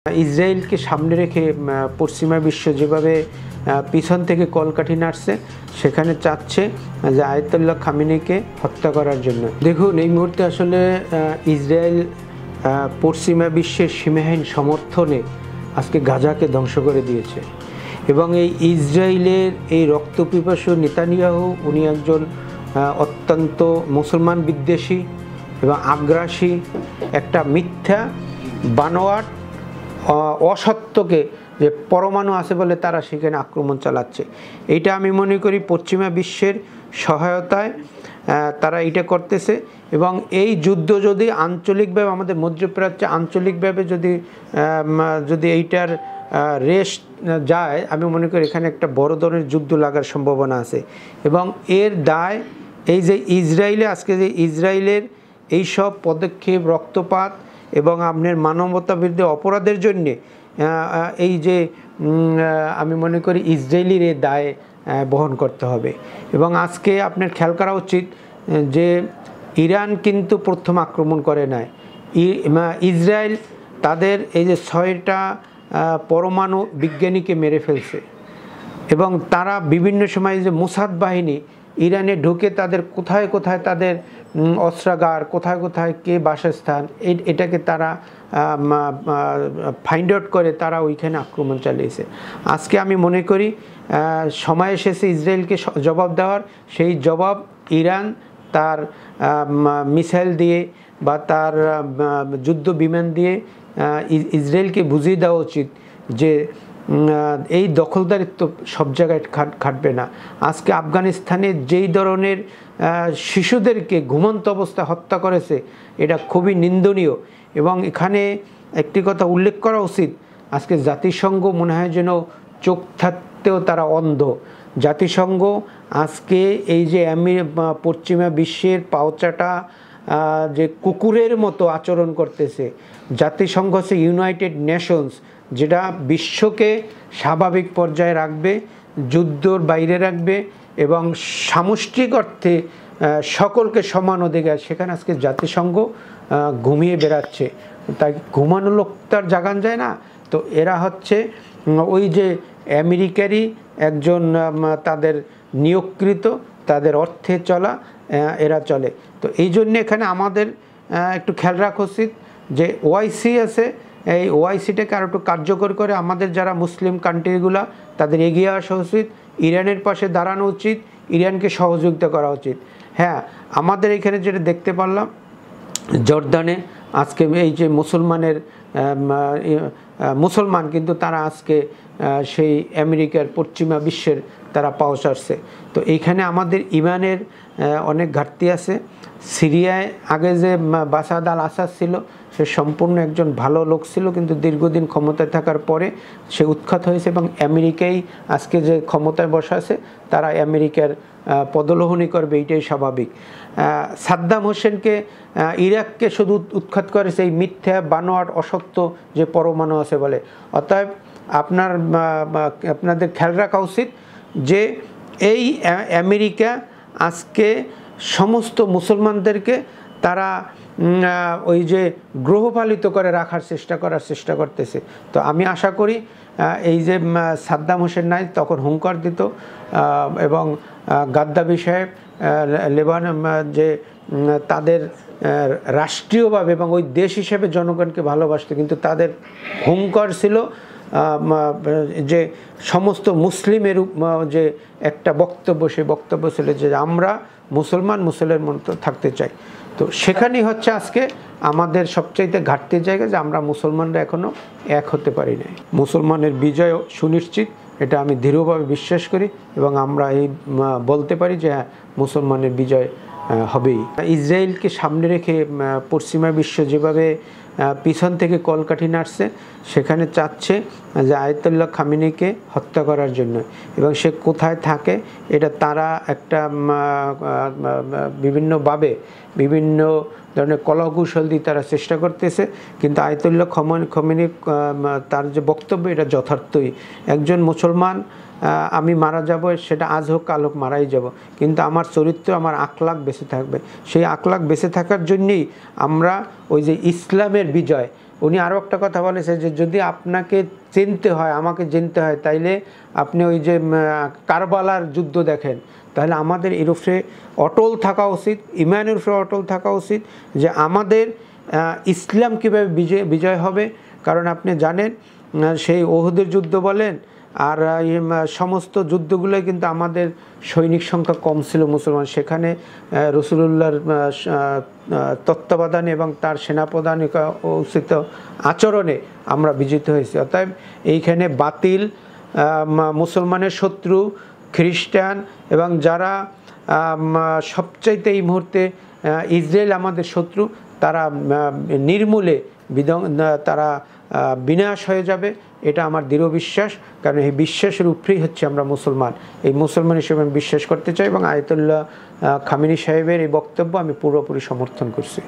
ইসরায়েলকে সামনে রেখে পশ্চিমা বিশ্ব যেভাবে পিছন থেকে কলকাঠি নাড়ছে, সেখানে চাচ্ছে যে আয়াতুল্লাহ খামেনিকে হত্যা করার জন্য। দেখুন, এই মুহূর্তে আসলে ইসরায়েল পশ্চিমা বিশ্বের সীমাহীন সমর্থনে আজকে গাজাকে ধ্বংস করে দিয়েছে এবং এই ইসরায়েলের এই রক্তপিপাসু নেতানিয়াহু, উনি একজন অত্যন্ত মুসলমান বিদ্বেষী এবং আগ্রাসী, একটা মিথ্যা বানোয়াট অসত্যকে যে পরমাণু আছে বলে তারা সেখানে আক্রমণ চালাচ্ছে। এইটা আমি মনে করি পশ্চিমা বিশ্বের সহায়তায় তারা এটা করতেছে এবং এই যুদ্ধ যদি আঞ্চলিকভাবে আমাদের মধ্যপ্রাচ্যে আঞ্চলিকভাবে যদি এইটার রেশ যায়, আমি মনে করি এখানে একটা বড় ধরনের যুদ্ধ লাগার সম্ভাবনা আছে। এবং এর দায় এই যে ইসরায়েলে আজকে যে ইসরায়েলের এইসব পদক্ষেপ, রক্তপাত এবং আপনার মানবতা বিরুদ্ধে অপরাধের জন্যে এই যে আমি মনে করি ইসরায়েলির এই দায় বহন করতে হবে। এবং আজকে আপনার খেয়াল করা উচিত যে ইরান কিন্তু প্রথম আক্রমণ করে নাই। ইসরায়েল তাদের এই যে 6টা পরমাণু বিজ্ঞানীকে মেরে ফেলছে এবং তারা বিভিন্ন সময় যে মোসাদ বাহিনী ইরানে ঢুকে তাদের কোথায় কোথায় তাদের অস্ত্রাগার, কোথায় কোথায় কে বাসস্থান, এটাকে তারা ফাইন্ড আউট করে তারা ওইখানে আক্রমণ চালিয়েছে। আজকে আমি মনে করি সময় এসেছে ইসরায়েলকে জবাব দেওয়ার। সেই জবাব ইরান তার মিসাইল দিয়ে বা তার যুদ্ধ বিমান দিয়ে ইসরায়েলকে বুঝিয়ে দেওয়া উচিত যে এই দখলদারিত্ব সব জায়গায় খাটবে না। আজকে আফগানিস্তানে যেই ধরনের শিশুদেরকে ঘুমন্ত অবস্থায় হত্যা করেছে, এটা খুবই নিন্দনীয়। এবং এখানে একটি কথা উল্লেখ করা উচিত, আজকে জাতিসংঘ মনে হয় যেন চোখ থাকতেও তারা অন্ধ। জাতিসংঘ আজকে এই যে পশ্চিমা বিশ্বের পাওচাটা যে কুকুরের মতো আচরণ করতেছে, জাতিসংঘ হচ্ছে ইউনাইটেড নেশনস, যেটা বিশ্বকে স্বাভাবিক পর্যায়ে রাখবে, যুদ্ধর বাইরে রাখবে এবং সামষ্টিক অর্থে সকলকে সমান অধিকার, সেখানে আজকে জাতিসংঘ ঘুমিয়ে বেড়াচ্ছে। তাই ঘুমানো লোক তার জাগান যায় না। তো এরা হচ্ছে ওই যে আমেরিকারই একজন তাদের নিয়োগকৃত, তাদের অর্থে চলা এরা চলে। তো এই জন্যে এখানে আমাদের একটু খেয়াল রাখা উচিত যে ওআইসি আছে, এই ওআইসিটাকে আরও একটু কার্যকর করে আমাদের যারা মুসলিম কান্ট্রিগুলা তাদের এগিয়ে আসা উচিত, ইরানের পাশে দাঁড়ানো উচিত, ইরানকে সহযোগিতা করা উচিত। হ্যাঁ, আমাদের এখানে যেটা দেখতে পারলাম জর্দানে আজকে এই যে মুসলমান কিন্তু তারা আজকে সেই আমেরিকার পশ্চিমা বিশ্বের তারা পৌঁছাচ্ছে। তো এইখানে আমাদের ইমানের অনেক ঘাটতি আছে। সিরিয়ায় আগে যে বাসাদ আল আসাদ ছিল, সে সম্পূর্ণ একজন ভালো লোক ছিল, কিন্তু দীর্ঘদিন ক্ষমতায় থাকার পরে সে উৎখাত হয়েছে এবং আমেরিকাই আজকে যে ক্ষমতায় বসা আছে তারা আমেরিকার পদলোহনী করবে, এইটাই স্বাভাবিক। সাদ্দাম হোসেনকে ইরাককে শুধু উৎখাত করেছে এই মিথ্যা বানোয়াট অসত্য যে পরমাণু আছে বলে। অতএব আপনাদের খেয়াল রাখা উচিত যে এই আমেরিকা আজকে সমস্ত মুসলমানদেরকে তারা ওই যে গ্রহপালিত করে রাখার চেষ্টা করতেছে। তো আমি আশা করি এই যে সাদ্দাম হোসেন নাই তখন হুঙ্কার দিত এবং গাদ্দাফি সাহেব লেবানন যে তাদের রাষ্ট্রীয়ভাবে এবং ওই দেশ হিসেবে জনগণকে ভালোবাসত, কিন্তু তাদের হুঙ্কার ছিল যে সমস্ত মুসলিমের যে একটা বক্তব্য, সেই বক্তব্য ছিল যে আমরা মুসলের মতো থাকতে চাই। তো সেখানেই হচ্ছে আজকে আমাদের সবচাইতে ঘাটতির জায়গা যে আমরা মুসলমানরা এখনও এক হতে পারি নাই। মুসলমানের বিজয় সুনিশ্চিত, এটা আমি দৃঢ়ভাবে বিশ্বাস করি এবং আমরা এই বলতে পারি যে হ্যাঁ, মুসলমানের বিজয় হবেই। ইসরায়েলকে সামনে রেখে পশ্চিমা বিশ্ব যেভাবে পিছন থেকে কলকাঠি নাড়ছে, সেখানে চাচ্ছে যে আয়াতুল্লাহ খামেনিকে হত্যা করার জন্য। এবং সে কোথায় থাকে এটা তারা একটা বিভিন্নভাবে বিভিন্ন ধরনের কলাকৌশল দিয়ে তারা চেষ্টা করতেছে, কিন্তু আয়াতুল্লাহ খামেনি তার যে বক্তব্য এটা যথার্থই। একজন মুসলমান আমি মারা যাব, সেটা আজ হোক কাল হোক মারাই যাব, কিন্তু আমার চরিত্র, আমার আখলাক বেঁচে থাকবে। সেই আখলাক বেঁচে থাকার জন্যেই আমরা ওই যে ইসলামের বিজয়, উনি আরও একটা কথা বলেছে যে যদি আপনাকে চিনতে হয়, আমাকে চিনতে হয়, তাইলে আপনি ওই যে কারবালার যুদ্ধ দেখেন, তাহলে আমাদের এর উপরে অটল থাকা উচিত, ইমানের উপরে অটল থাকা উচিত যে আমাদের ইসলাম কীভাবে বিজয় হবে। কারণ আপনি জানেন সেই ওহুদের যুদ্ধ বলেন আর সমস্ত যুদ্ধগুলোই কিন্তু আমাদের সৈনিক সংখ্যা কম ছিল মুসলমান, সেখানে রসুলুল্লাহর তত্ত্বাবধানে এবং তার সেনাপ্রধান উচিত আচরণে আমরা বিজিত হয়েছি। অতএব এইখানে বাতিল মুসলমানের শত্রু খ্রিস্টান এবং যারা সবচাইতে এই মুহূর্তে ইসরায়েল আমাদের শত্রু, তারা নির্মূলে তারা বিনাশ হয়ে যাবে, এটা আমার দৃঢ় বিশ্বাস। কারণ এই বিশ্বাসের উপরেই হচ্ছে আমরা মুসলমান, এই মুসলমান হিসেবে আমি বিশ্বাস করতে চাই এবং আয়াতুল্লাহ খামেনি সাহেবের এই বক্তব্য আমি পুরোপুরি সমর্থন করছি।